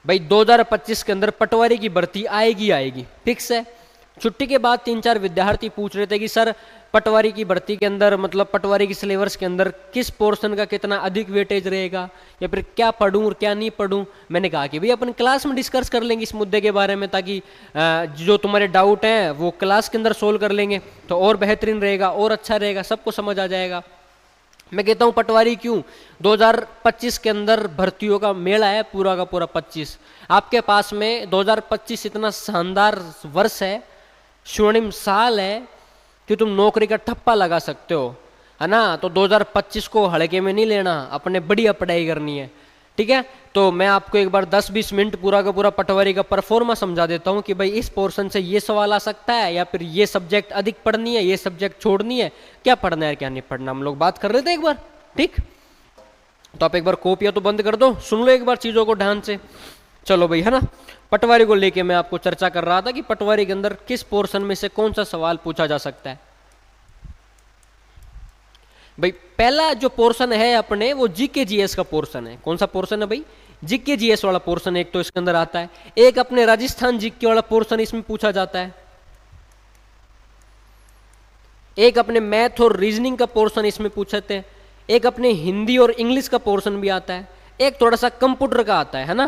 भाई 2025 के अंदर पटवारी की भर्ती आएगी आएगी, फिक्स है। छुट्टी के बाद 3-4 विद्यार्थी पूछ रहे थे कि सर पटवारी की भर्ती के अंदर मतलब पटवारी की सिलेबस के अंदर किस पोर्शन का कितना अधिक वेटेज रहेगा, या फिर क्या पढूं और क्या नहीं पढूं। मैंने कहा कि भाई अपन क्लास में डिस्कस कर लेंगे इस मुद्दे के बारे में, ताकि जो तुम्हारे डाउट हैं वो क्लास के अंदर सोल्व कर लेंगे तो और बेहतरीन रहेगा और अच्छा रहेगा, सबको समझ आ जाएगा। मैं कहता हूँ पटवारी क्यों, 2025 के अंदर भर्तियों का मेला है पूरा का पूरा 25। आपके पास में 2025 इतना शानदार वर्ष है, स्वर्णिम साल है कि तुम नौकरी का ठप्पा लगा सकते हो, है ना। तो 2025 को हल्के में नहीं लेना, अपने बढ़िया पढ़ाई करनी है, ठीक है। तो मैं आपको एक बार 10-20 मिनट पूरा का पूरा पटवारी का परफॉर्मा समझा देता हूँ कि भाई इस पोर्शन से ये सवाल आ सकता है, या फिर ये सब्जेक्ट अधिक पढ़नी है, ये सब्जेक्ट छोड़नी है, क्या पढ़ना है क्या नहीं पढ़ना, हम लोग बात कर रहे थे एक बार, ठीक। तो आप एक बार कॉपियाँ तो बंद कर दो, सुन लो एक बार चीज़ों को ध्यान से। चलो भाई, है ना, पटवारी को लेके मैं आपको चर्चा कर रहा था कि पटवारी के अंदर किस पोर्शन में से कौन सा सवाल पूछा जा सकता है। भाई पहला जो पोर्शन है अपने वो जीके जीएस का पोर्शन है। कौन सा पोर्शन है भाई, जीके जीएस वाला पोर्शन एक तो इसके अंदर आता है। एक अपने राजस्थान जीके वाला पोर्शन इसमें पूछा जाता है, एक अपने मैथ और रीजनिंग का पोर्शन इसमें पूछते हैं, एक अपने हिंदी और इंग्लिश का पोर्शन भी आता है, एक थोड़ा सा कंप्यूटर का आता है ना,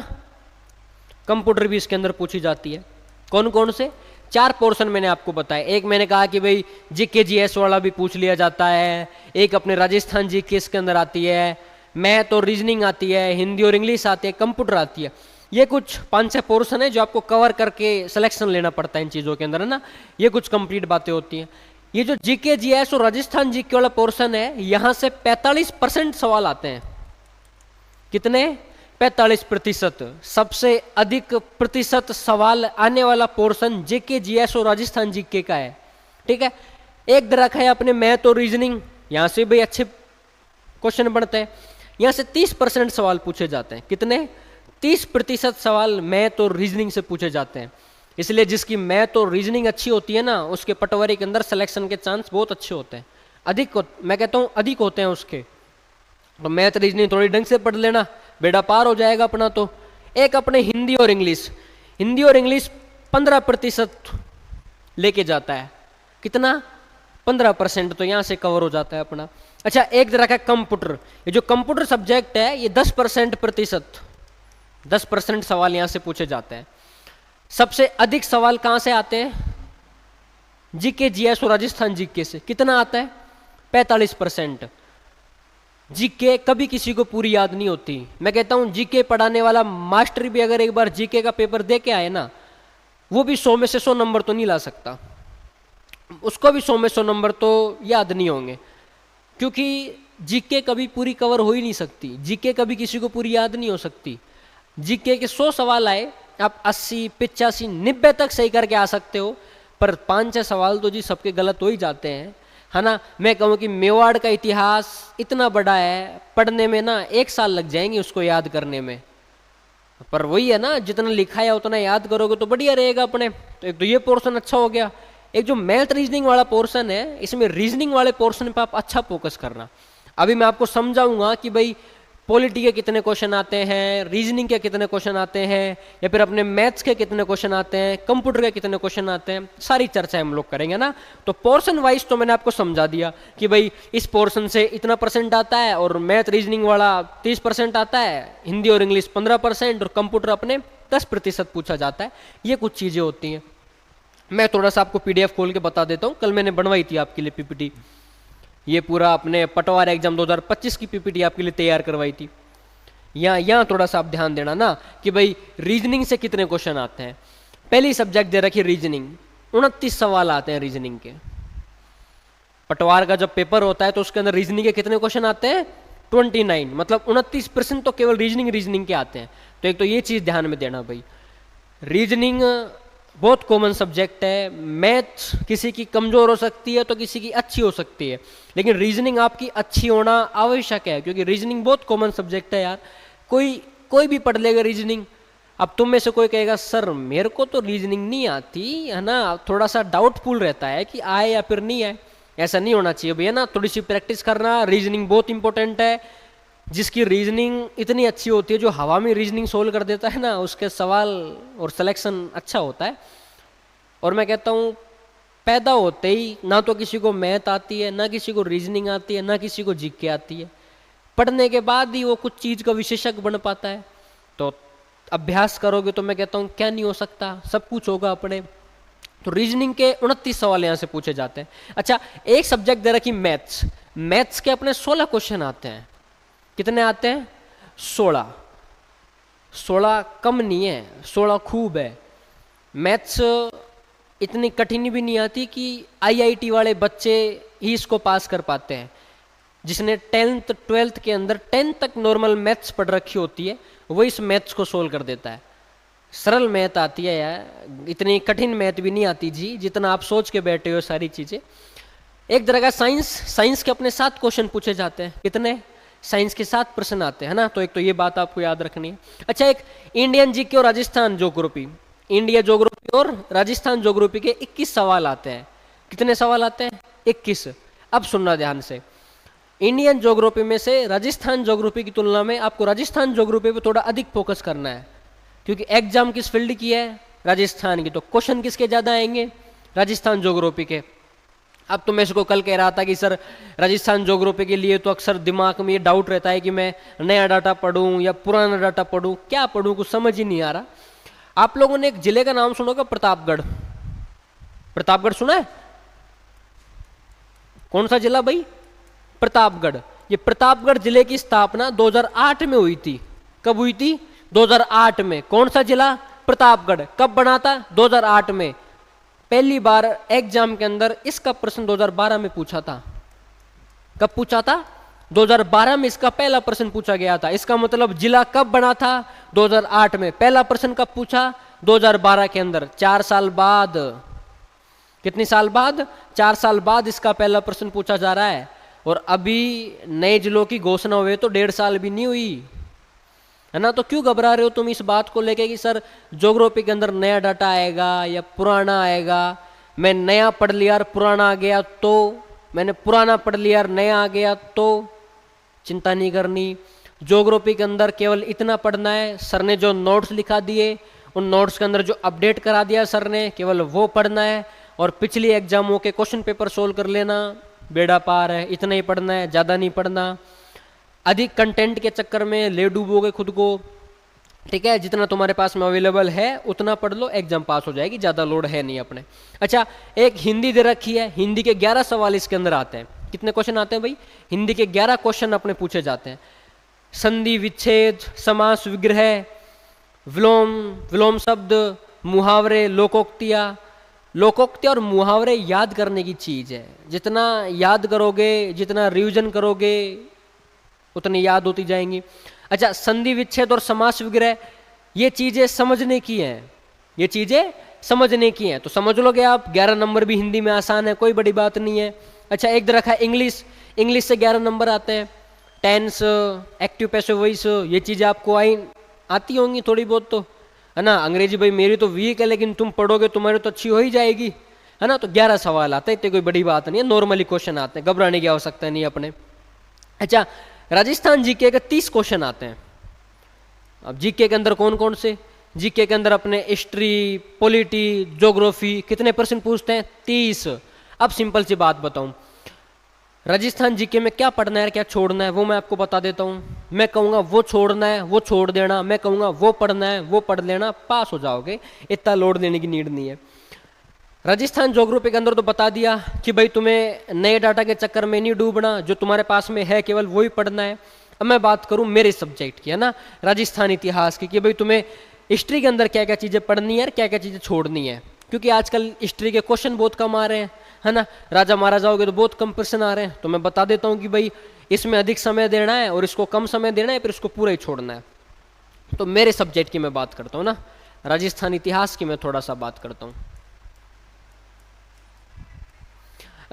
कंप्यूटर भी इसके अंदर पूछी जाती है। कौन कौन से 4 पोर्शन मैंने आपको बताया। एक मैंने कहा कि भाई जीके जीएस वाला भी पूछ लिया जाता है, एक अपने राजस्थान जीके इसके अंदर आती है, मैथ और रीजनिंग आती है, हिंदी और इंग्लिश आती है, कंप्यूटर आती है। ये कुछ 5-6 पोर्शन है जो आपको कवर करके सिलेक्शन लेना पड़ता है इन चीज़ों के अंदर, है ना। ये कुछ कंप्लीट बातें होती हैं। ये जो जीके जीएस और राजस्थान जीके वाला पोर्शन है, यहाँ से 45% सवाल आते हैं। कितने, 45%। सबसे अधिक प्रतिशत सवाल आने वाला पोर्शन जीके जीएस और राजस्थान जीके का है, ठीक है। एक दरख है अपने मैथ और रीजनिंग, यहाँ से भी अच्छे क्वेश्चन बनते हैं। यहाँ से 30% सवाल पूछे जाते हैं। कितने, 30% सवाल मैथ और रीजनिंग से पूछे जाते हैं। इसलिए जिसकी मैथ और रीजनिंग अच्छी होती है ना, उसके पटवारी के अंदर सिलेक्शन के चांस बहुत अच्छे होते हैं, अधिक मैं कहता हूँ अधिक होते हैं उसके। तो मैथ रीजनिंग थोड़ी ढंग से पढ़ लेना, बेड़ा पार हो जाएगा अपना। तो एक अपने हिंदी और इंग्लिश, हिंदी और इंग्लिश 15% लेके जाता है। कितना, 15%, तो यहाँ से कवर हो जाता है अपना। अच्छा, एक तरह का कंप्यूटर, ये जो कंप्यूटर सब्जेक्ट है ये 10% सवाल यहाँ से पूछे जाते हैं। सबसे अधिक सवाल कहाँ से आते हैं, जीके जीएस और राजस्थान जीके से। कितना आता है, 45%। जीके कभी किसी को पूरी याद नहीं होती। मैं कहता हूँ जीके पढ़ाने वाला मास्टर भी अगर एक बार जीके का पेपर दे के आए ना, वो भी 100 में से 100 नंबर तो नहीं ला सकता, उसको भी 100 में 100 नंबर तो याद नहीं होंगे, क्योंकि जीके कभी पूरी कवर हो ही नहीं सकती, जीके कभी किसी को पूरी याद नहीं हो सकती। जीके के 100 सवाल आए, आप 80, 85, 90 तक सही करके आ सकते हो, पर 5-6 सवाल तो जी सबके गलत हो ही जाते हैं, है ना। मैं कहूँ कि मेवाड़ का इतिहास इतना बड़ा है, पढ़ने में ना 1 साल लग जाएंगे उसको याद करने में, पर वही है ना, जितना लिखा है उतना याद करोगे तो बढ़िया रहेगा अपने। तो एक तो ये पोर्शन अच्छा हो गया। एक जो मैथ रीजनिंग वाला पोर्शन है, इसमें रीजनिंग वाले पोर्शन पे आप अच्छा फोकस करना। अभी मैं आपको समझाऊंगा कि भाई पॉलिटी के कितने क्वेश्चन आते हैं, रीजनिंग के कितने क्वेश्चन आते हैं, या फिर अपने मैथ्स के कितने क्वेश्चन आते हैं, कंप्यूटर के कितने क्वेश्चन आते हैं, सारी चर्चा हम लोग करेंगे ना। तो पोर्शन वाइज तो मैंने आपको समझा दिया कि भाई इस पोर्शन से इतना % आता है, और मैथ रीजनिंग वाला 30% आता है, हिंदी और इंग्लिश 15%, और कंप्यूटर अपने 10% पूछा जाता है। ये कुछ चीज़ें होती हैं। मैं थोड़ा सा आपको PDF खोल के बता देता हूँ। कल मैंने बनवाई थी आपके लिए PPT, ये पूरा अपने पटवार एग्जाम 2025 की PPT आपके लिए तैयार करवाई थी। यहाँ थोड़ा सा आप ध्यान देना ना कि भाई रीजनिंग से कितने क्वेश्चन आते हैं। पहली सब्जेक्ट दे रखी रीजनिंग, 29 सवाल आते हैं रीजनिंग के। पटवार का जब पेपर होता है तो उसके अंदर रीजनिंग के कितने क्वेश्चन आते हैं, 29, मतलब 29% तो केवल रीजनिंग के आते हैं। तो एक तो ये चीज़ ध्यान में देना भाई, रीजनिंग बहुत कॉमन सब्जेक्ट है। मैथ किसी की कमज़ोर हो सकती है तो किसी की अच्छी हो सकती है, लेकिन रीजनिंग आपकी अच्छी होना आवश्यक है, क्योंकि रीजनिंग बहुत कॉमन सब्जेक्ट है यार। कोई भी पढ़ लेगा रीजनिंग। अब तुम में से कोई कहेगा सर मेरे को तो रीजनिंग नहीं आती, है ना, थोड़ा सा डाउटफुल रहता है कि आए या फिर नहीं आए। ऐसा नहीं होना चाहिए भैया ना, थोड़ी सी प्रैक्टिस करना। रीजनिंग बहुत इंपॉर्टेंट है, जिसकी रीजनिंग इतनी अच्छी होती है, जो हवा में रीजनिंग सोल्व कर देता है ना, उसके सवाल और सिलेक्शन अच्छा होता है। और मैं कहता हूँ पैदा होते ही ना तो किसी को मैथ आती है, ना किसी को रीजनिंग आती है, ना किसी को जीके आती है। पढ़ने के बाद ही वो कुछ चीज़ का विशेषज्ञ बन पाता है। तो अभ्यास करोगे तो मैं कहता हूँ क्या नहीं हो सकता, सब कुछ होगा अपने। तो रीजनिंग के 29 सवाल यहाँ से पूछे जाते हैं। अच्छा, एक सब्जेक्ट दे रखी मैथ्स, मैथ्स के अपने 16 क्वेश्चन आते हैं। कितने आते हैं? 16। 16 कम नहीं है, 16 खूब है। मैथ्स इतनी कठिन भी नहीं आती कि आईआईटी वाले बच्चे ही इसको पास कर पाते हैं। जिसने 10th 12th के अंदर 10 तक नॉर्मल मैथ्स पढ़ रखी होती है, वो इस मैथ्स को सोल्व कर देता है। सरल मैथ आती है यार, इतनी कठिन मैथ भी नहीं आती जी, जितना आप सोच के बैठे हो सारी चीज़ें। एक तरह का साइंस, साइंस के अपने 7 क्वेश्चन पूछे जाते हैं। कितने? साइंस के 7 प्रश्न आते हैं ना। तो एक तो ये बात आपको याद रखनी है। अच्छा, एक इंडियन जीके और राजस्थान ज्योग्राफी, इंडिया ज्योग्राफी और राजस्थान ज्योग्राफी के 21 सवाल आते हैं। कितने सवाल आते हैं? 21। अब सुनना ध्यान से, इंडियन ज्योग्राफी में से राजस्थान ज्योग्राफी की तुलना में आपको राजस्थान ज्योग्राफी पे थोड़ा अधिक फोकस करना है, क्योंकि एग्जाम किस फील्ड की है? राजस्थान की। तो क्वेश्चन किसके ज़्यादा आएंगे? राजस्थान ज्योग्राफी के। अब तो मैं इसको कल कह रहा था कि सर राजस्थान ज्योग्राफी के लिए तो अक्सर दिमाग में ये डाउट रहता है कि मैं नया डाटा पढूं या पुराना डाटा पढूं, क्या पढूं, कुछ समझ ही नहीं आ रहा। आप लोगों ने एक जिले का नाम सुना होगा, प्रतापगढ़। प्रतापगढ़ सुना है? कौन सा जिला भाई? प्रतापगढ़। ये प्रतापगढ़ जिले की स्थापना 2008 में हुई थी। कब हुई थी? 2008 में। कौन सा जिला? प्रतापगढ़। कब बना था? 2008 में। पहली बार एग्जाम के अंदर इसका प्रश्न 2012 में पूछा था। कब पूछा था? 2012 में इसका पहला प्रश्न पूछा गया था। इसका मतलब जिला कब बना था? 2008 में। पहला प्रश्न कब पूछा? 2012 के अंदर। 4 साल बाद। कितने साल बाद? 4 साल बाद इसका पहला प्रश्न पूछा जा रहा है। और अभी नए जिलों की घोषणा हुए तो 1.5 साल भी नहीं हुई है ना। तो क्यों घबरा रहे हो तुम इस बात को लेके कि सर ज्योग्राफी के अंदर नया डाटा आएगा या पुराना आएगा? मैं नया पढ़ लिया और पुराना आ गया तो, मैंने पुराना पढ़ लिया और नया आ गया तो। चिंता नहीं करनी, ज्योग्राफी के अंदर केवल इतना पढ़ना है, सर ने जो नोट्स लिखा दिए उन नोट्स के अंदर जो अपडेट करा दिया सर ने, केवल वो पढ़ना है। और पिछली एग्जामों के क्वेश्चन पेपर सोल्व कर लेना, बेड़ा पार है। इतना ही पढ़ना है, ज़्यादा नहीं पढ़ना। अधिक कंटेंट के चक्कर में ले डूबोगे खुद को, ठीक है। जितना तुम्हारे पास में अवेलेबल है उतना पढ़ लो, एग्जाम पास हो जाएगी, ज़्यादा लोड है नहीं अपने। अच्छा, एक हिंदी दे रखी है, हिंदी के 11 सवाल इसके अंदर आते हैं। कितने क्वेश्चन आते हैं भाई? हिंदी के 11 क्वेश्चन अपने पूछे जाते हैं। संधि विच्छेद, समास विग्रह, विलोम, विलोम शब्द, मुहावरे, लोकोक्तियाँ। लोकोक्ति और मुहावरे याद करने की चीज़ है। जितना याद करोगे, जितना रिवीजन करोगे, उतनी याद होती जाएंगी। अच्छा, संधि विच्छेद और समास विग्रह, ये चीज़ें समझने की हैं, ये चीज़ें समझने की हैं। तो समझ लोगे आप। 11 नंबर भी हिंदी में आसान है, कोई बड़ी बात नहीं है। अच्छा, एक रखा है इंग्लिश, इंग्लिश से 11 नंबर आते हैं। टेंस, एक्टिव पैसिव वॉइस, ये चीज़ें आपको आती होंगी थोड़ी बहुत तो, है ना। अंग्रेजी भाई मेरी तो वीक है, लेकिन तुम पढ़ोगे तुम्हारी तो अच्छी हो ही जाएगी, है ना। तो 11 सवाल आते हैं, इतनी कोई बड़ी बात नहीं है, नॉर्मली क्वेश्चन आते हैं, घबराने की आवश्यकता नहीं अपने। अच्छा, राजस्थान जीके के 30 क्वेश्चन आते हैं। अब जीके के अंदर कौन कौन से? जीके के अंदर अपने हिस्ट्री, पॉलिटी, ज्योग्राफी, कितने प्रश्न पूछते हैं? 30। अब सिंपल सी बात बताऊं, राजस्थान जीके में क्या पढ़ना है क्या छोड़ना है वो मैं आपको बता देता हूँ। मैं कहूँगा वो छोड़ना है वो छोड़ देना, मैं कहूँगा वो पढ़ना है वो पढ़ लेना, पास हो जाओगे, इतना लोड लेने की नीड नहीं है। राजस्थान ज्योग्राफी के अंदर तो बता दिया कि भाई तुम्हें नए डाटा के चक्कर में नहीं डूबना, जो तुम्हारे पास में है केवल वही पढ़ना है। अब मैं बात करूँ मेरे सब्जेक्ट की, है ना, राजस्थान इतिहास की, कि भाई तुम्हें हिस्ट्री के अंदर क्या क्या चीज़ें पढ़नी है और क्या क्या चीज़ें छोड़नी है। क्योंकि आजकल हिस्ट्री के क्वेश्चन बहुत कम आ रहे हैं, है ना। राजा महाराजाओं के तो बहुत कम प्रश्न आ रहे हैं। तो मैं बता देता हूँ कि भाई इसमें अधिक समय देना है और इसको कम समय देना है, फिर इसको पूरा ही छोड़ना है। तो मेरे सब्जेक्ट की मैं बात करता हूँ ना, राजस्थान इतिहास की मैं थोड़ा सा बात करता हूँ।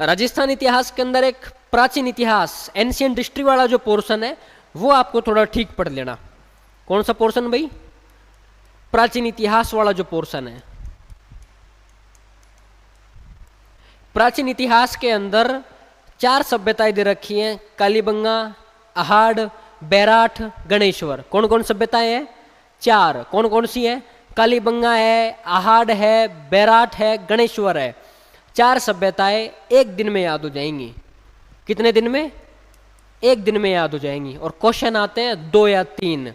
राजस्थान इतिहास के अंदर एक प्राचीन इतिहास, एंशिएंट हिस्ट्री वाला जो पोर्शन है वो आपको थोड़ा ठीक पढ़ लेना। कौन सा पोर्शन भाई? प्राचीन इतिहास वाला जो पोर्शन है। प्राचीन इतिहास के अंदर 4 सभ्यताएं दे रखी हैं, कालीबंगा, अहाड़, बैराठ, गणेश्वर। कौन कौन सभ्यताएं हैं? 4। कौन कौन सी है? कालीबंगा है, आहाड है, बैराठ है, गणेश्वर है। 4 सभ्यताएं एक दिन में याद हो जाएंगी। कितने दिन में? एक दिन में याद हो जाएंगी। और क्वेश्चन आते हैं 2 या 3,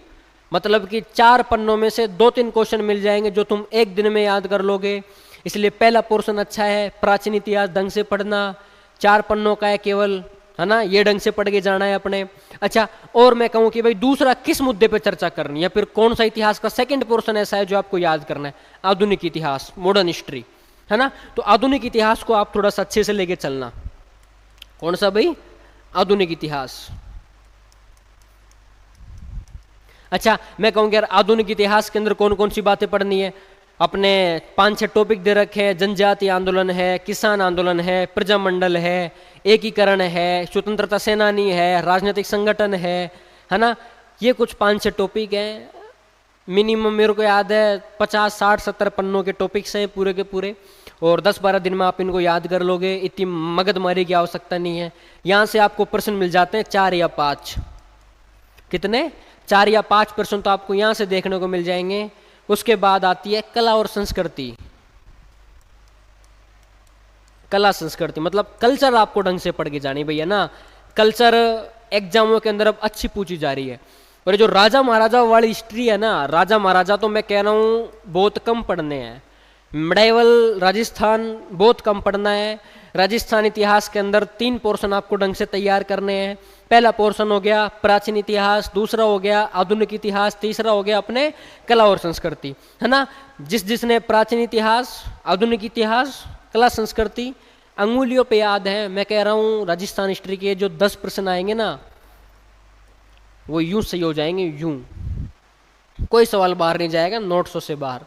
मतलब कि 4 पन्नों में से 2-3 क्वेश्चन मिल जाएंगे जो तुम एक दिन में याद कर लोगे। इसलिए पहला पोर्शन अच्छा है, प्राचीन इतिहास ढंग से पढ़ना, 4 पन्नों का है केवल, है ना, ये ढंग से पढ़ के जाना है अपने। अच्छा, और मैं कहूँ कि भाई दूसरा किस मुद्दे पे चर्चा करनी है, या फिर कौन सा इतिहास का सेकंड पोर्शन ऐसा है जो आपको याद करना है? आधुनिक इतिहास, मॉडर्न हिस्ट्री, है ना। तो आधुनिक इतिहास को आप थोड़ा सा अच्छे से लेके चलना। कौन सा भाई? आधुनिक इतिहास। अच्छा, मैं कहूँगी यार आधुनिक इतिहास के अंदर कौन कौन सी बातें पढ़नी है? अपने 5-6 टॉपिक दे रखे हैं। जनजातीय आंदोलन है, किसान आंदोलन है, प्रजामंडल है, एकीकरण है, स्वतंत्रता सेनानी है, राजनीतिक संगठन है ना। ये कुछ 5-6 टॉपिक हैं। मिनिमम मेरे को याद है 50, 60, 70 पन्नों के टॉपिक्स हैं पूरे के पूरे, और 10-12 दिन में आप इनको याद कर लोगे। इतनी मगजमारी की आवश्यकता नहीं है। यहाँ से आपको प्रश्न मिल जाते हैं 4 या 5। कितने? 4 या 5 प्रश्न तो आपको यहाँ से देखने को मिल जाएंगे। उसके बाद आती है कला और संस्कृति। कला संस्कृति मतलब कल्चर आपको ढंग से पढ़ के जानी भैया ना। कल्चर एग्जामों के अंदर अब अच्छी पूछी जा रही है। और जो राजा महाराजा वाली हिस्ट्री है ना, राजा महाराजा तो मैं कह रहा हूँ बहुत कम पढ़ने हैं। मेडाइवल राजस्थान बहुत कम पढ़ना है। राजस्थान इतिहास के अंदर 3 पोर्शन आपको ढंग से तैयार करने हैं। पहला पोर्शन हो गया प्राचीन इतिहास, दूसरा हो गया आधुनिक इतिहास, तीसरा हो गया अपने कला और संस्कृति, है ना। जिसने प्राचीन इतिहास, आधुनिक इतिहास, कला संस्कृति अंगुलियों पे याद है, मैं कह रहा हूँ राजस्थान हिस्ट्री के जो 10 प्रश्न आएंगे ना, वो यूं सही हो जाएंगे, यूं। कोई सवाल बाहर नहीं जाएगा नोट्सों से बाहर।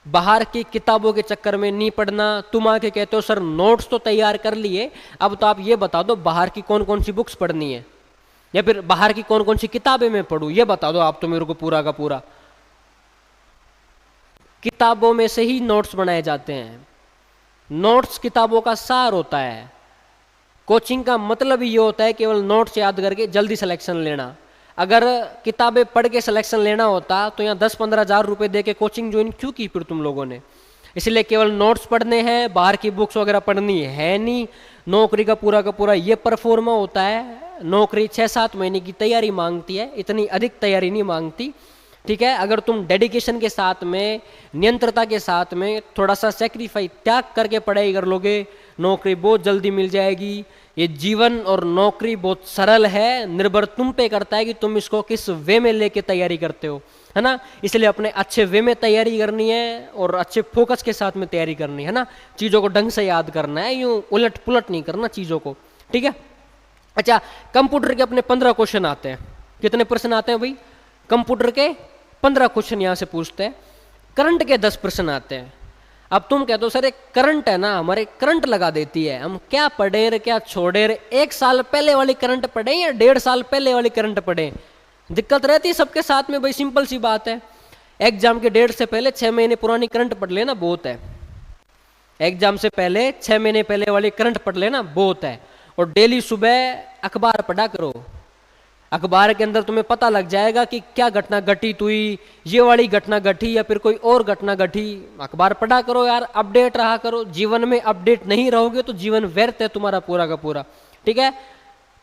बाहर की किताबों के चक्कर में नहीं पढ़ना। तुम आके कहते हो सर नोट्स तो तैयार कर लिए, अब तो आप ये बता दो बाहर की कौन कौन सी बुक्स पढ़नी है, या फिर बाहर की कौन कौन सी किताबें मैं पढ़ूं, ये बता दो आप तो मेरे को पूरा का पूरा। किताबों में से ही नोट्स बनाए जाते हैं। नोट्स किताबों का सार होता है। कोचिंग का मतलब ये होता है केवल नोट्स याद करके जल्दी सिलेक्शन लेना। अगर किताबें पढ़ के सिलेक्शन लेना होता तो यहाँ 10-15 हज़ार रुपए दे के कोचिंग ज्वाइन क्यों की फिर तुम लोगों ने? इसलिए केवल नोट्स पढ़ने हैं, बाहर की बुक्स वगैरह पढ़नी है नहीं। नौकरी का पूरा ये परफॉर्मा होता है। नौकरी 6-7 महीने की तैयारी मांगती है, इतनी अधिक तैयारी नहीं मांगती, ठीक है। अगर तुम डेडिकेशन के साथ में, नियंत्रता के साथ में, थोड़ा सा सेक्रीफाइस त्याग करके पढ़ाई कर लोगे, नौकरी बहुत जल्दी मिल जाएगी। ये जीवन और नौकरी बहुत सरल है, निर्भर तुम पे करता है कि तुम इसको किस वे में लेके तैयारी करते हो, है ना। इसलिए अपने अच्छे वे में तैयारी करनी है और अच्छे फोकस के साथ में तैयारी करनी है ना। चीज़ों को ढंग से याद करना है, यूं उलट पुलट नहीं करना चीज़ों को, ठीक है। अच्छा, कंप्यूटर के अपने 15 क्वेश्चन आते हैं। कितने प्रश्न आते हैं भाई? कंप्यूटर के 15 क्वेश्चन यहाँ से पूछते हैं। करंट के 10 प्रश्न आते हैं। अब तुम कहते हो सर एक करंट है ना, हमारे करंट लगा देती है, हम क्या पढ़े रे, क्या छोड़े रे, 1 साल पहले वाली करंट पढ़े या 1.5 साल पहले वाली करंट पढ़े? दिक्कत रहती है सबके साथ में भाई, सिंपल सी बात है। एग्जाम के डेट से पहले 6 महीने पुरानी करंट पढ़ लेना बहुत है। एग्जाम से पहले 6 महीने पहले वाली करंट पढ़ लेना बहुत है। और डेली सुबह अखबार पढ़ा करो। अखबार के अंदर तुम्हें पता लग जाएगा कि क्या घटना घटित हुई, ये वाली घटना घटी या फिर कोई और घटना घटी। अखबार पढ़ा करो यार, अपडेट रहा करो। जीवन में अपडेट नहीं रहोगे तो जीवन व्यर्थ है तुम्हारा पूरा का पूरा, ठीक है।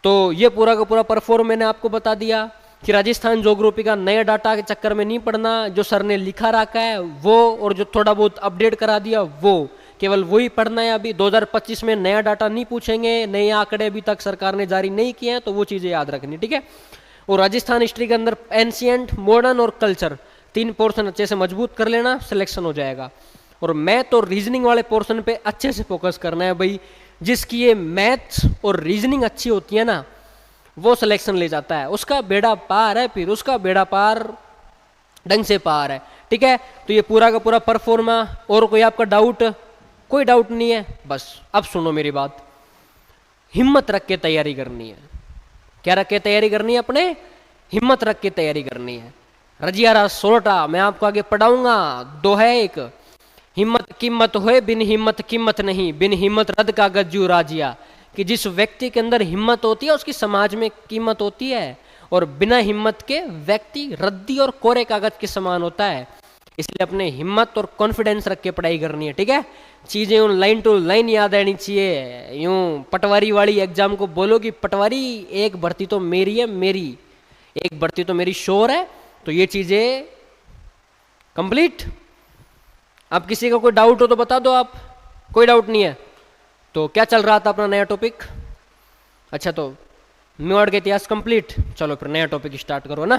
तो ये पूरा का पूरा परफॉर्म मैंने आपको बता दिया कि राजस्थान ज्योग्राफी का नया डाटा के चक्कर में नहीं पढ़ना। जो सर ने लिखा रखा है वो, और जो थोड़ा बहुत अपडेट करा दिया वो, केवल वही पढ़ना है। अभी 2025 में नया डाटा नहीं पूछेंगे, नए आंकड़े अभी तक सरकार ने जारी नहीं किए हैं, तो वो चीज़ें याद रखनी, ठीक है। और राजस्थान हिस्ट्री के अंदर एंशियंट, मॉडर्न और कल्चर 3 पोर्शन अच्छे से मजबूत कर लेना, सिलेक्शन हो जाएगा। और मैथ और रीजनिंग वाले पोर्शन पे अच्छे से फोकस करना है भाई। जिसकी ये मैथ्स और रीजनिंग अच्छी होती है ना, वो सिलेक्शन ले जाता है, उसका बेड़ा पार है, फिर उसका बेड़ा पार ढंग से पार है, ठीक है। तो ये पूरा का पूरा परफॉर्मा। और कोई आपका डाउट? कोई डाउट नहीं है? बस अब सुनो मेरी बात। हिम्मत रख के तैयारी करनी है। क्या रख के तैयारी करनी है? अपने हिम्मत रख के तैयारी करनी है। रजियारा सोलटा मैं आपको आगे पढ़ाऊंगा। 2 है एक, हिम्मत कीमत होए बिन हिम्मत कीमत नहीं, बिन हिम्मत रद का गज्जू राजिया। कि जिस व्यक्ति के अंदर हिम्मत होती है उसकी समाज में कीमत होती है, और बिना हिम्मत के व्यक्ति रद्दी और कोरे कागज के समान होता है। इसलिए अपने हिम्मत और कॉन्फिडेंस रख के पढ़ाई करनी है, ठीक है। चीजें उन लाइन टू लाइन याद आनी चाहिए। यूं पटवारी वाली एग्जाम को बोलो कि पटवारी एक भर्ती तो मेरी है, मेरी एक भर्ती तो मेरी श्योर है, तो ये चीजें कंप्लीट। अब किसी का कोई डाउट हो तो बता दो आप। कोई डाउट नहीं है तो क्या चल रहा था अपना नया टॉपिक? अच्छा, तो मेवाड़ का इतिहास कंप्लीट। चलो फिर नया टॉपिक स्टार्ट करो ना।